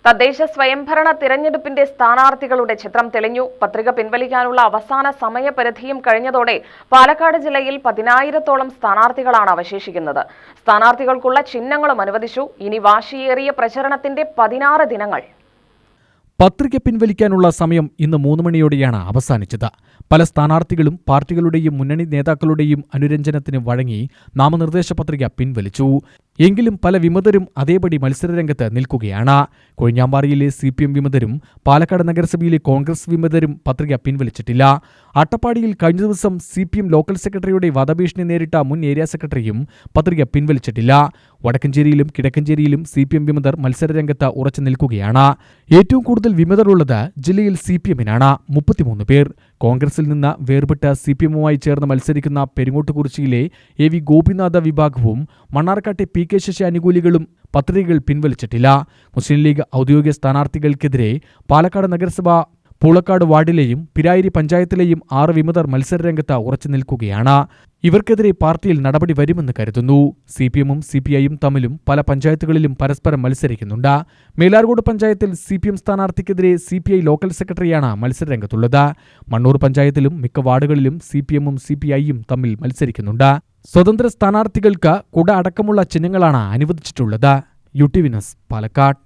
തദ്ദേശ സ്വയംഭരണ തിരഞ്ഞെടുപ്പിന്റെ സ്ഥാനാർത്ഥികളുടെ ചിത്രം തെളിഞ്ഞു. പത്രിക പിൻവലിക്കാനുള്ള അവസാന സമയപരിധിയും കഴിഞ്ഞതോടെ പാലക്കാട് ജില്ലയിൽ 10,000-ഓളം സ്ഥാനാർത്ഥികളാണ് അവശേഷിക്കുന്നത്. സ്ഥാനാർത്ഥികൾക്കുള്ള ചിഹ്നങ്ങളും അനുവദിച്ചു. ഇനി വാശിയേറിയ പ്രചരണത്തിന്റെ 16 ദിനങ്ങൾ. പത്രിക പിൻവലിക്കാനുള്ള സമയം ഇന്ന് 3 മണിയോടെയാണ് അവസാനിച്ചത്. പല സ്ഥാനാർത്ഥികളും പാർട്ടികളുടെയും മുന്നണി നേതാക്കളുടെയും അനുരഞ്ജനത്തിന് വഴങ്ങി നാമനിർദ്ദേശ പത്രിക പിൻവലിച്ചു. എങ്കിലും പല വിമതരും അതേപടി മത്സരരംഗത്ത് നിൽക്കുകയാണ്. കൊഴിഞ്ഞാമ്പാറയിലെ CPM വിമതരും പാലക്കാട് നഗരസഭയിലെ കോൺഗ്രസ് വിമതരും പത്രിക പിൻവലിച്ചിട്ടില്ല. അട്ടപ്പാടിയിൽ കഴിഞ്ഞ ദിവസം CPM ലോക്കൽ സെക്രട്ടറിയുടെ വധഭീഷണി നേരിട്ട മുൻ ഏരിയ സെക്രട്ടറിയും പത്രിക പിൻവലിച്ചിട്ടില്ല. വടക്കഞ്ചേരിയിലും കിഴക്കഞ്ചേരിയിലും CPM വിമതർ മത്സരരംഗത്ത് ഉറച്ചു നിൽക്കുകയാണ്. ഏറ്റവും കൂടുതൽ വിമതരുള്ളത് ജില്ലയിൽ CPM-നാണ്, 33 പേർ. കോൺഗ്രസിൽ നിന്ന് വേർപെട്ട് CPM-വുമായി ചേർന്ന് മത്സരിക്കുന്ന പെരിങ്ങോട്ടുകുറിച്ചിയിലെ AV ഗോപിനാഥ വിഭാഗവും മണ്ണാർക്കാട്ടെ PK ശശി അനുകൂലികളും പത്രികകൾ പിൻവലിച്ചിട്ടില്ല. മുസ്ലിം ലീഗ് ഔദ്യോഗിക സ്ഥാനാർത്ഥികൾക്കെതിരെ പാലക്കാട് നഗരസഭ പൂളക്കാട് വാർഡിലെയും പിരായിരി പഞ്ചായത്തിലെയും 6 വിമതർ മത്സരരംഗത്ത് ഉറച്ചു നിൽക്കുകയാണ്. ഇവർക്കെതിരെ പാർട്ടിയിൽ നടപടി വരുമെന്ന് കരുതുന്നു. CPM-ഉം CPI-യും തമ്മിലും പല പഞ്ചായത്തുകളിലും പരസ്പരം മത്സരിക്കുന്നുണ്ട്. മേലാർകോട് പഞ്ചായത്തിൽ CPM സ്ഥാനാർത്ഥിക്കെതിരെ CPI ലോക്കൽ സെക്രട്ടറിയാണ് മത്സരരംഗത്തുള്ളത്. മണ്ണൂർ പഞ്ചായത്തിലും മിക്ക വാർഡുകളിലും CPM-ഉം CPI-യും തമ്മിൽ മത്സരിക്കുന്നുണ്ട്. സ്വതന്ത്ര സ്ഥാനാർത്ഥികൾക്ക് കുട അടക്കമുള്ള ചിഹ്നങ്ങളാണ് അനുവദിച്ചിട്ടുള്ളത്. UTV news, Palakkad.